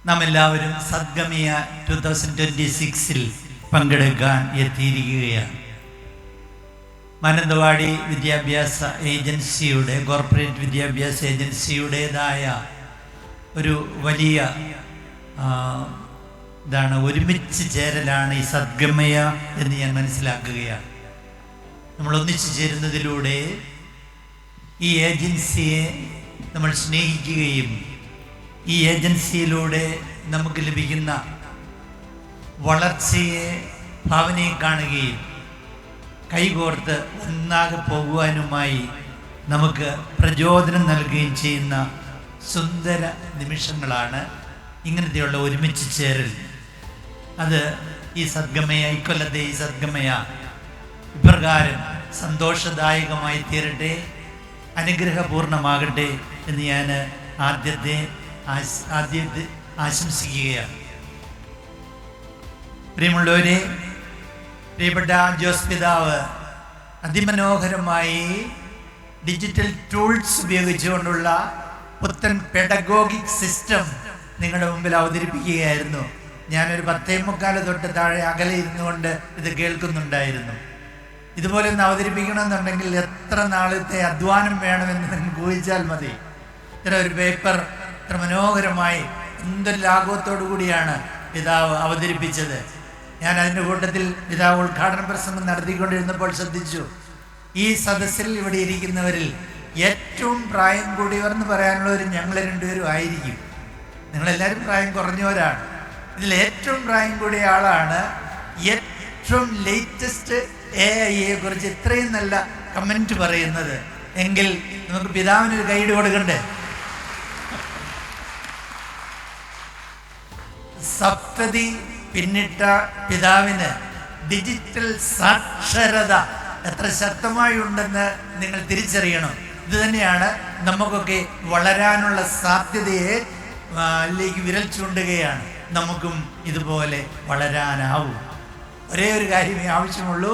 നാം എല്ലാവരും സദ്ഗമയ 2026 പങ്കെടുക്കാൻ എത്തിയിരിക്കുകയാണ്. മാനന്തവാടി വിദ്യാഭ്യാസ ഏജൻസിയുടെ കോർപ്പറേറ്റ് വിദ്യാഭ്യാസ ഏജൻസിയുടേതായ ഒരു വലിയ ഒരുമിച്ച് ചേരലാണ് ഈ സദ്ഗമയ എന്ന് ഞാൻ മനസ്സിലാക്കുകയാണ്. നമ്മൾ ഒന്നിച്ചു ചേരുന്നതിലൂടെ ഈ ഏജൻസിയെ നമ്മൾ സ്നേഹിക്കുകയും ഈ ഏജൻസിയിലൂടെ നമുക്ക് ലഭിക്കുന്ന വളർച്ചയെ, ഭാവനയെ കാണുകയും കൈകോർത്ത് ഒന്നാകെ പോകുവാനുമായി നമുക്ക് പ്രചോദനം നൽകുകയും ചെയ്യുന്ന സുന്ദര നിമിഷങ്ങളാണ് ഇങ്ങനത്തെയുള്ള ഒരുമിച്ച് ചേരൽ. അത് ഈ സദ്ഗമയ, ഇക്കൊല്ലത്തെ ഈ സദ്ഗമയ ഇപ്രകാരം സന്തോഷദായകമായി തീരട്ടെ, അനുഗ്രഹപൂർണമാകട്ടെ എന്ന് ഞാൻ ആദ്യത്തെ ആശംസിക്കുകയാണ്. പ്രിയമുള്ളവരെ, പ്രിയപ്പെട്ട ജോസ് പിതാവ് അതിമനോഹരമായി ഡിജിറ്റൽ ടൂൾസ് ഉപയോഗിച്ചുകൊണ്ടുള്ള പുത്തൻ പെഡഗോഗിക് സിസ്റ്റം നിങ്ങളുടെ മുമ്പിൽ അവതരിപ്പിക്കുകയായിരുന്നു. ഞാനൊരു 10:45 തൊട്ട് താഴെ അകലെ ഇരുന്നു കൊണ്ട് ഇത് കേൾക്കുന്നുണ്ടായിരുന്നു. ഇതുപോലെ ഒന്ന് അവതരിപ്പിക്കണമെന്നുണ്ടെങ്കിൽ എത്ര നാളത്തെ അധ്വാനം വേണമെന്ന് നിങ്ങൾക്ക് ഊഹിച്ചാൽ മതി. ഇത്ര ഒരു പേപ്പർ ഇത്ര മനോഹരമായി എന്തൊരു ലാഘവത്തോടു കൂടിയാണ് പിതാവ് അവതരിപ്പിച്ചത്. ഞാൻ അതിൻ്റെ കൂട്ടത്തിൽ പിതാവ് ഉദ്ഘാടന പ്രസംഗം നടത്തിക്കൊണ്ടിരുന്നപ്പോൾ ശ്രദ്ധിച്ചു, ഈ സദസ്സിൽ ഇവിടെ ഇരിക്കുന്നവരിൽ ഏറ്റവും പ്രായം കൂടിയവർ എന്ന് പറയാനുള്ളവർ ഞങ്ങൾ രണ്ടുപേരും ആയിരിക്കും. നിങ്ങളെല്ലാവരും പ്രായം കുറഞ്ഞവരാണ്. ഇതിൽ ഏറ്റവും പ്രായം കൂടിയ ആളാണ് ഏറ്റവും ലേറ്റസ്റ്റ് AI കുറിച്ച് ഇത്രയും നല്ല കമൻറ്റ് പറയുന്നത്. എങ്കിൽ നമുക്ക് പിതാവിനൊരു ഗൈഡ് കൊടുക്കണ്ടേ? സപ്തതി പിന്നിട്ട പിതാവിന് ഡിജിറ്റൽ സാക്ഷരത എത്ര ശക്തമായി ഉണ്ടെന്ന് നിങ്ങൾ തിരിച്ചറിയണം. ഇത് തന്നെയാണ് നമുക്കൊക്കെ വളരാനുള്ള സാധ്യതയെ വിരൽ ചൂണ്ടുകയാണ്. നമുക്കും ഇതുപോലെ വളരാനാവും. ഒരേ ഒരു കാര്യമേ ആവശ്യമുള്ളൂ.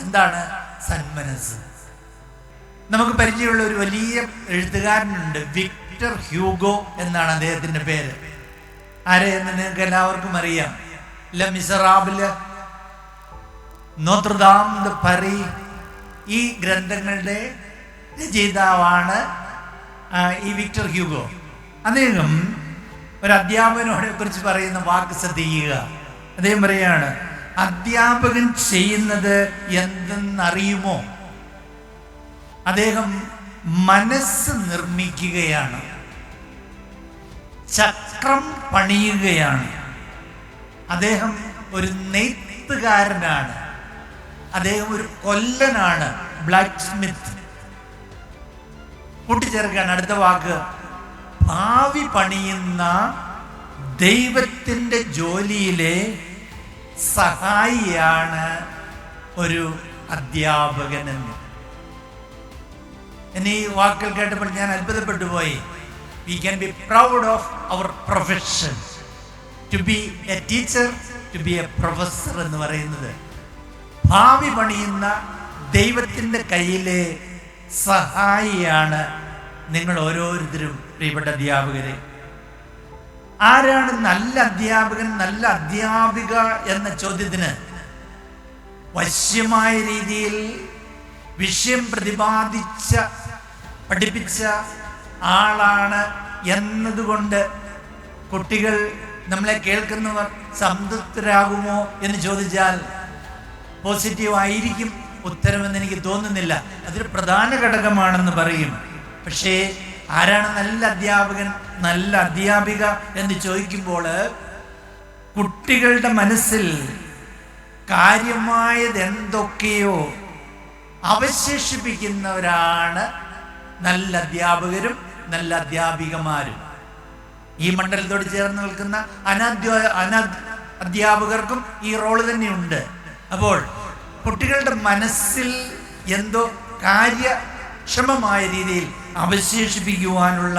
എന്താണ്? സന്മനസ്. നമുക്ക് പരിചയമുള്ള ഒരു വലിയ എഴുത്തുകാരനുണ്ട്, വിക്ടർ ഹ്യൂഗോ എന്നാണ് അദ്ദേഹത്തിൻ്റെ പേര്. ആരെയെന്ന് നിങ്ങൾക്ക് എല്ലാവർക്കും അറിയാം. ലെ മിസറാബിള്, നോത്രദാം ദ പരി, ഈ ഗ്രന്ഥങ്ങളുടെ രചയിതാവാണ് ഈ വിക്ടർ ഹ്യൂഗോ. അദ്ദേഹം ഒരു അധ്യാപകനോടെ കുറിച്ച് പറയുന്ന വാക്ക് ശ്രദ്ധിക്കുക. അദ്ദേഹം പറയാണ്, അധ്യാപകൻ ചെയ്യുന്നത് എന്തെന്നറിയുമോ? അദ്ദേഹം മനസ്സ് നിർമ്മിക്കുകയാണ്, ചക്രം പണിയുകയാണ്. അദ്ദേഹം ഒരു നെയ്ത്തുകാരനാണ്, അദ്ദേഹം ഒരു കൊല്ലനാണ്, ബ്ലാക്ക് സ്മിത്ത്. കൂട്ടിച്ചേർക്കാണ് അടുത്ത വാക്ക്, ഭാവി പണിയുന്ന ദൈവത്തിൻ്റെ ജോലിയിലെ സഹായിയാണ് ഒരു അധ്യാപകനെന്ന്. എന്നെ ഈ വാക്കുകൾ കേട്ടപ്പോൾ ഞാൻ അത്ഭുതപ്പെട്ടു പോയി. We can be proud of our profession. To be a teacher, to be a professor എന്ന് പറയുന്നത് ഭാവി പണിയുന്ന ദൈവത്തിൻ്റെ കയ്യിലെ സഹായിയാണ് നിങ്ങൾ ഓരോരുത്തരും. പ്രിയപ്പെട്ട അധ്യാപകരെ, ആരാണ് നല്ല അധ്യാപകൻ, നല്ല അധ്യാപിക എന്ന ചോദ്യത്തിന് വശ്യമായ രീതിയിൽ വിഷയം പഠിപ്പിച്ച ആളാണ് എന്നതുകൊണ്ട് കുട്ടികൾ, നമ്മളെ കേൾക്കുന്നവർ സംതൃപ്തരാകുമോ എന്ന് ചോദിച്ചാൽ പോസിറ്റീവ് ആയിരിക്കും ഉത്തരമെന്ന് എനിക്ക് തോന്നുന്നില്ല. അതൊരു പ്രധാന ഘടകമാണെന്ന് പറയും. പക്ഷേ ആരാണ് നല്ല അധ്യാപകൻ, നല്ല അധ്യാപിക എന്ന് ചോദിക്കുമ്പോൾ കുട്ടികളുടെ മനസ്സിൽ കാര്യമായത് എന്തൊക്കെയോ അവശേഷിപ്പിക്കുന്നവരാണ് നല്ല അധ്യാപകരും നല്ല അധ്യാപികമാരും. ഈ മണ്ഡലത്തോട് ചേർന്ന് നിൽക്കുന്ന അധ്യാപകർക്കും ഈ റോള് തന്നെയുണ്ട്. അപ്പോൾ കുട്ടികളുടെ മനസ്സിൽ എന്തോ കാര്യക്ഷമമായ രീതിയിൽ അവശേഷിപ്പിക്കുവാനുള്ള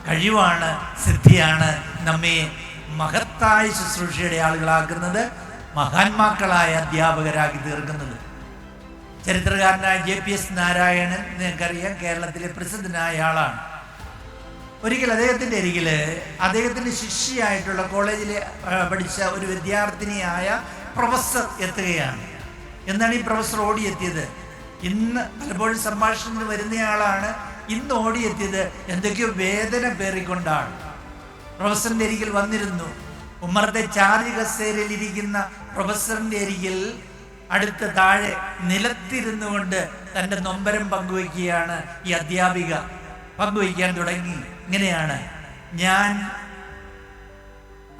കഴിവാണ്, സിദ്ധിയാണ് നമ്മെ മഹത്തായ ശുശ്രൂഷയുടെ ആളുകളാക്കുന്നത്, മഹാന്മാക്കളായ അധ്യാപകരാക്കി തീർക്കുന്നത്. ചരിത്രകാരനായ JPS നാരായണൻ നിങ്ങൾക്കറിയാം, കേരളത്തിലെ പ്രസിദ്ധനായ ആളാണ്. ഒരിക്കൽ അദ്ദേഹത്തിൻ്റെ അരികില് അദ്ദേഹത്തിൻ്റെ ശിഷ്യയായിട്ടുള്ള കോളേജിൽ പഠിച്ച ഒരു വിദ്യാർത്ഥിനിയായ പ്രൊഫസർ എത്തുകയാണ്. എന്നാണ് ഈ പ്രൊഫസർ ഓടിയെത്തിയത്? ഇന്ന് പലപ്പോഴും സംഭാഷണത്തിന് വരുന്നയാളാണ്. ഇന്ന് ഓടിയെത്തിയത് എന്തൊക്കെയോ വേദന പേറിക്കൊണ്ടാണ്. പ്രൊഫസറിന്റെ അരികിൽ വന്നിരുന്നു. ഉമ്മറത്തെ ചാരി കസേരയിൽ ഇരിക്കുന്ന പ്രൊഫസറിന്റെ അരികിൽ അടുത്ത് താഴെ നിലത്തിരുന്നു കൊണ്ട് തൻ്റെ നൊമ്പരം പങ്കുവയ്ക്കുകയാണ് ഈ അധ്യാപിക. പങ്കുവയ്ക്കാൻ തുടങ്ങി. ഇങ്ങനെയാണ്: ഞാൻ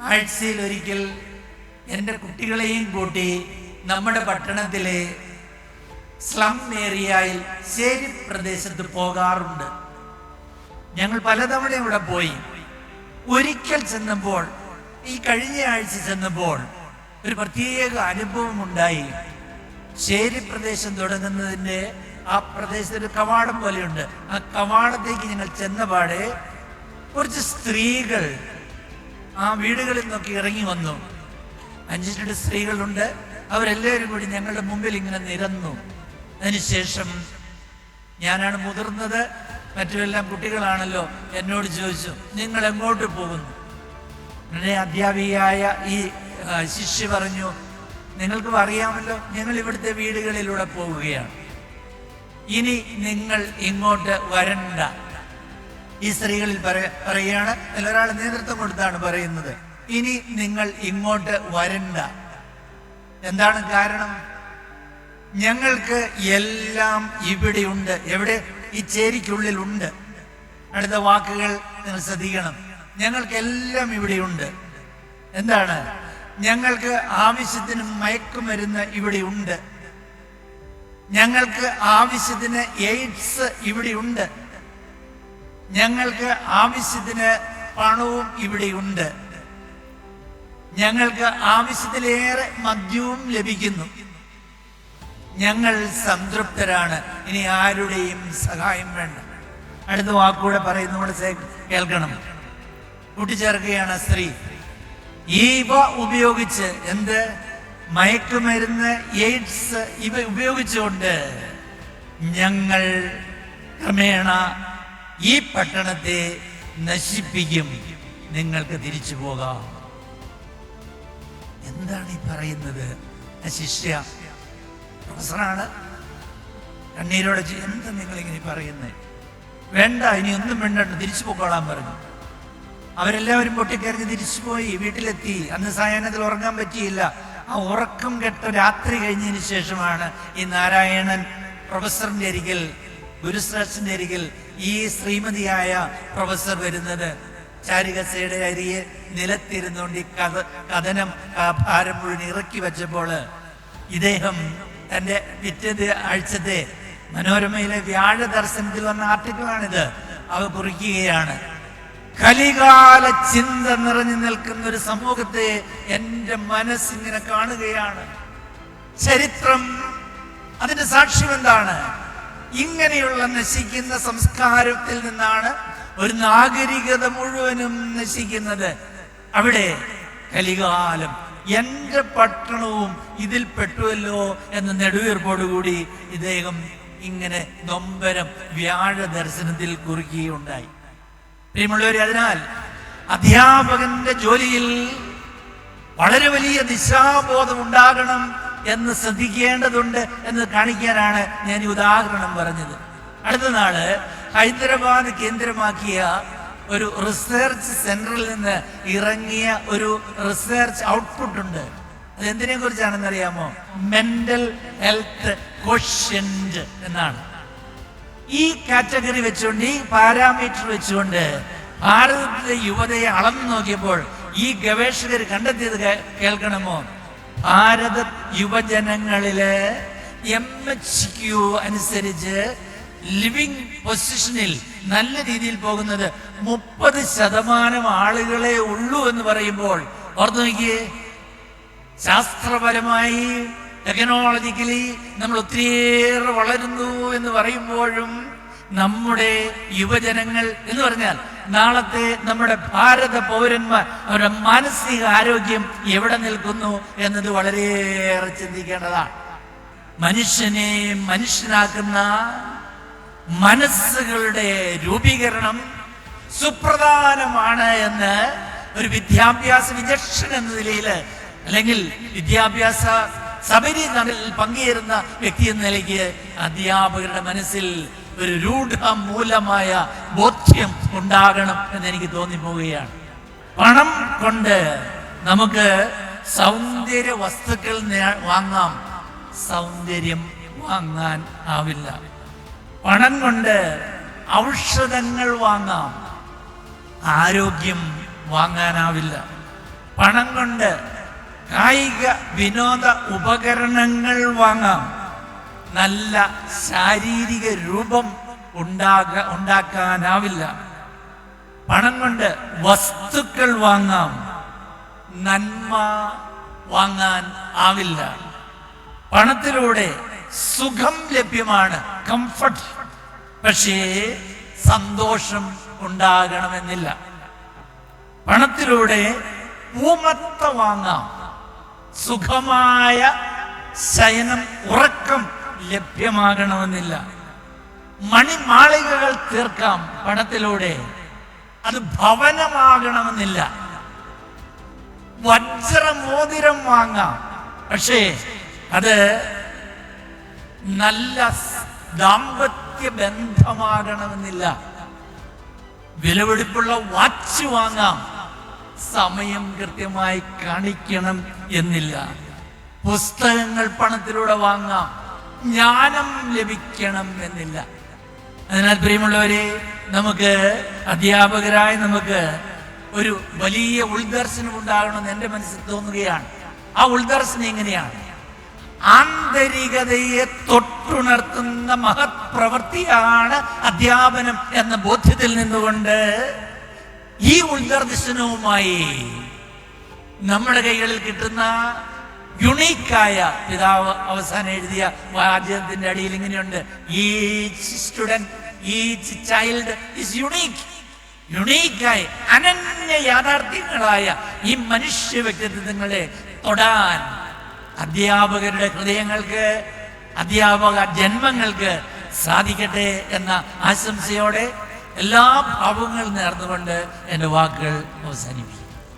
ആഴ്ചയിൽ ഒരിക്കൽ എൻ്റെ കുട്ടികളെയും കൂട്ടി നമ്മുടെ പട്ടണത്തിലെ സ്ലം ഏരിയയിൽ ശേരി പ്രദേശത്ത് പോകാറുണ്ട്. ഞങ്ങൾ പലതവണ ഇവിടെ പോയി. ഒരിക്കൽ ചെന്നപ്പോൾ, ഈ കഴിഞ്ഞ ആഴ്ച ചെന്നപ്പോൾ ഒരു പ്രത്യേക അനുഭവം ഉണ്ടായി. ശേരി പ്രദേശം തുടങ്ങുന്നതിൻ്റെ ആ പ്രദേശത്ത് ഒരു കവാടം പോലെയുണ്ട്. ആ കവാടത്തേക്ക് ഞങ്ങൾ ചെന്നപാടെ കുറച്ച് സ്ത്രീകൾ ആ വീടുകളിൽ നിന്നൊക്കെ ഇറങ്ങി വന്നു. 5-8 സ്ത്രീകളുണ്ട്. അവരെല്ലാവരും കൂടി ഞങ്ങളുടെ മുമ്പിൽ ഇങ്ങനെ നിരന്നു. അതിനുശേഷം ഞാനാണ് മുതിർന്നത്, മറ്റുമെല്ലാം കുട്ടികളാണല്ലോ. എന്നോട് ചോദിച്ചു, നിങ്ങൾ എങ്ങോട്ട് പോകുന്നു? എൻ്റെ അധ്യാപികയായ ഈ ശിഷ്യ പറഞ്ഞു, നിങ്ങൾക്ക് അറിയാമല്ലോ, ഞങ്ങൾ ഇവിടുത്തെ വീടുകളിലൂടെ പോവുകയാണ്. ഇനി നിങ്ങൾ ഇങ്ങോട്ട് വരണ്ട. ഈ സ്ത്രീകളിൽ പറയുകയാണ്, ഒരാൾ നേതൃത്വം കൊടുത്താണ് പറയുന്നത്, ഇനി നിങ്ങൾ ഇങ്ങോട്ട് വരണ്ട. എന്താണ് കാരണം? ഞങ്ങൾക്ക് എല്ലാം ഇവിടെയുണ്ട്. എവിടെ? ഈ ചേരിക്കുള്ളിലുണ്ട്. അടുത്ത വാക്കുകൾ നിങ്ങൾ ശ്രദ്ധിക്കണം. ഞങ്ങൾക്കെല്ലാം ഇവിടെയുണ്ട്. എന്താണ്? ഞങ്ങൾക്ക് ആവശ്യത്തിന് മയക്കുമരുന്ന് ഇവിടെയുണ്ട്. ഞങ്ങൾക്ക് ആവശ്യത്തിന് എയ്ഡ്സ് ഇവിടെയുണ്ട്. ഞങ്ങൾക്ക് ആവശ്യത്തിന് പണവും ഇവിടെയുണ്ട്. ഞങ്ങൾക്ക് ആവശ്യത്തിലേറെ മദ്യവും ലഭിക്കുന്നു. ഞങ്ങൾ സംതൃപ്തരാണ്. ഇനി ആരുടെയും സഹായം വേണ്ട. അടുത്ത വാക്കുകൂടെ പറയുന്നതോട് കേൾക്കണം. കൂട്ടിച്ചേർക്കുകയാണ് സ്ത്രീ. ഇവ ഉപയോഗിച്ച്, എന്ത്? മയക്കുമരുന്ന്, എയ്ഡ്സ്, ഇവ ഉപയോഗിച്ചുകൊണ്ട് ഞങ്ങൾ ക്രമേണ ഈ പട്ടണത്തെ നശിപ്പിക്കും. നിങ്ങൾക്ക് തിരിച്ചു പോകാം. എന്താണ് ഈ പറയുന്നത്? ശിഷ്യ പ്രൊഫസറാണ്. കണ്ണീരോടെ, എന്താ നിങ്ങളിങ്ങനെ പറയുന്നത്? വേണ്ട, ഇനി ഒന്നും വേണ്ട, തിരിച്ചു പോയിക്കോളാൻ പറഞ്ഞു. അവരെല്ലാവരും പൊട്ടിക്കരഞ്ഞ് തിരിച്ചുപോയി. വീട്ടിലെത്തി. അന്ന് സായാഹ്നത്തിൽ ഉറങ്ങാൻ പറ്റിയില്ല. ആ ഉറക്കം കെട്ട രാത്രി കഴിഞ്ഞതിന് ശേഷമാണ് ഈ നാരായണൻ പ്രൊഫസറിന്റെ അരികിൽ, ഗുരുശ്രേഷ്ഠന്റെ അരികിൽ ഈ ശ്രീമതിയായ പ്രൊഫസർ വരുന്നത്. ചാരികസയുടെ അരിയെ നിലത്തിരുന്നുകൊണ്ട് ഈ കഥനം ഭാരം മുഴുവൻ ഇറക്കി വെച്ചപ്പോൾ ഇദ്ദേഹം തൻ്റെ പിറ്റേ ആഴ്ചത്തെ മനോരമയിലെ വ്യാഴ ദർശനത്തിൽ വന്ന ആർട്ടിക്കിളാണിത്. അവ കുറിക്കുകയാണ്: കലികാല ചിന്ത നിറഞ്ഞു നിൽക്കുന്ന ഒരു സമൂഹത്തെ എൻ്റെ മനസ്സിങ്ങനെ കാണുകയാണ്. ചരിത്രം അതിന്റെ സാക്ഷ്യം എന്താണ്? ഇങ്ങനെയുള്ള നശിക്കുന്ന സംസ്കാരത്തിൽ നിന്നാണ് ഒരു നാഗരികത മുഴുവനും നശിക്കുന്നത്. അവിടെ കലികാലം, എൻ്റെ പട്ടണവും ഇതിൽ പെട്ടുവല്ലോ എന്ന നെടുവീർപ്പോടുകൂടി ഇദ്ദേഹം ഇങ്ങനെ നൊമ്പരം വ്യാഴ ദർശനത്തിൽ കുറിക്കുകയുണ്ടായി. പ്രിയമുള്ളവരെ, അതിനാൽ അധ്യാപകന്റെ ജോലിയിൽ വളരെ വലിയ ദിശാബോധം ഉണ്ടാകണം എന്ന് ശ്രദ്ധിക്കേണ്ടതുണ്ട് എന്ന് കാണിക്കാനാണ് ഞാൻ ഈ ഉദാഹരണം പറഞ്ഞത്. അടുത്ത നാള് ഹൈദരാബാദ് കേന്ദ്രമാക്കിയ ഒരു റിസർച്ച് സെന്ററിൽ നിന്ന് ഇറങ്ങിയ ഒരു റിസർച്ച് ഔട്ട്പുട്ട് ഉണ്ട്. അത് എന്തിനെ കുറിച്ചാണെന്ന് അറിയാമോ? മെന്റൽ ഹെൽത്ത് ക്വഷ്യന്റ് എന്നാണ്. ഈ കാറ്റഗറി വെച്ചുകൊണ്ട്, ഈ പാരാമീറ്റർ വെച്ചുകൊണ്ട് ഭാരതത്തിലെ യുവതയെ അളന്നു നോക്കിയപ്പോൾ ഈ ഗവേഷകർ കണ്ടെത്തിയത് കേൾക്കണമോ? ഭാരത യുവജനങ്ങളില് MHQ അനുസരിച്ച് ലിവിങ് പൊസിഷനിൽ നല്ല രീതിയിൽ പോകുന്നത് 30% ആളുകളെ ഉള്ളൂ എന്ന് പറയുമ്പോൾ ഓർത്തു നോക്കിയേ. ശാസ്ത്രപരമായി, ടെക്നോളജിക്കലി നമ്മൾ ഒത്തിരിയേറെ വളരുന്നു എന്ന് പറയുമ്പോഴും നമ്മുടെ യുവജനങ്ങൾ എന്ന് പറഞ്ഞാൽ നാളത്തെ നമ്മുടെ ഭാരത പൗരന്മാർ, അവരുടെ മാനസിക ആരോഗ്യം എവിടെ നിൽക്കുന്നു എന്നത് വളരെയേറെ ചിന്തിക്കേണ്ടതാണ്. മനുഷ്യനെ മനുഷ്യനാക്കുന്ന മനസ്സുകളുടെ രൂപീകരണം സുപ്രധാനമാണ് എന്ന് ഒരു വിദ്യാഭ്യാസ വിചക്ഷൺ എന്ന നിലയിൽ, അല്ലെങ്കിൽ വിദ്യാഭ്യാസ സബരിയിൽ പങ്കുചേരുന്ന വ്യക്തി എന്ന നിലയ്ക്ക് അധ്യാപകരുടെ മനസ്സിൽ ഒരു രൂഢമൂലമായ ബോധ്യം ഉണ്ടാകണം എന്ന് എനിക്ക് തോന്നിപ്പോവുകയാണ്. പണം കൊണ്ട് നമുക്ക് സൗന്ദര്യ വസ്തുക്കൾ വാങ്ങാം, സൗന്ദര്യം വാങ്ങാൻ ആവില്ല. പണം കൊണ്ട് ഔഷധങ്ങൾ വാങ്ങാം, ആരോഗ്യം വാങ്ങാനാവില്ല. പണം കൊണ്ട് കായിക വിനോദ ഉപകരണങ്ങൾ വാങ്ങാം, നല്ല ശാരീരിക രൂപം ഉണ്ടാക്കാനാവില്ല. പണം കൊണ്ട് വസ്തുക്കൾ വാങ്ങാം, നന്മ വാങ്ങാൻ ആവില്ല. പണത്തിലൂടെ സുഖം ലഭ്യമാണ്, കംഫർട്ട്, പക്ഷേ സന്തോഷം ഉണ്ടാകണമെന്നില്ല. പണത്തിലൂടെ പൂമത്ത വാങ്ങാം, സുഖമായ ശയനം, ഉറക്കം ലഭ്യമാകണമെന്നില്ല. മണിമാളികകൾ തീർക്കാം പണത്തിലൂടെ, അത് ഭവനമാകണമെന്നില്ല. വജ്രമോതിരം വാങ്ങാം, പക്ഷേ അത് നല്ല ദാമ്പത്യ ബന്ധമാകണമെന്നില്ല. വിലപിടിപ്പുള്ള വാച്ച് വാങ്ങാം, സമയം കൃത്യമായി കാണിക്കണം എന്നില്ല. പുസ്തകങ്ങൾ പണത്തിലൂടെ വാങ്ങാം, ജ്ഞാനം ലഭിക്കണം എന്നില്ല. അതിനാൽ പ്രിയമുള്ളവരെ, നമുക്ക് അധ്യാപകരായ നമുക്ക് ഒരു വലിയ ഉൾദർശനം ഉണ്ടാകണമെന്ന് എൻ്റെ മനസ്സിൽ തോന്നുകയാണ്. ആ ഉൾദർശനം എങ്ങനെയാണ്? ആന്തരികതയെ തൊട്ടുണർത്തുന്ന മഹത് പ്രവൃത്തിയാണ് അധ്യാപനം എന്ന ബോധ്യത്തിൽ നിന്നുകൊണ്ട് ഈ ഉൾദർശനവുമായി നമ്മുടെ കൈകളിൽ കിട്ടുന്ന യുണീക്കായ, പിതാവ് അവസാനം എഴുതിയ വാചകത്തിന്റെ അടിയിൽ ഇങ്ങനെയുണ്ട്, each student, each child is unique. യുണീക്കായി അനന്യ യാഥാർത്ഥ്യങ്ങളായ ഈ മനുഷ്യ വ്യക്തിത്വങ്ങളെ തൊടാൻ അധ്യാപകരുടെ ഹൃദയങ്ങൾക്ക്, അധ്യാപക ജന്മങ്ങൾക്ക് സാധിക്കട്ടെ എന്ന ആശംസയോടെ എല്ലാ ഭാവങ്ങളും നേർന്നുകൊണ്ട് എൻ്റെ വാക്കുകൾ അവസാനിപ്പിക്കും.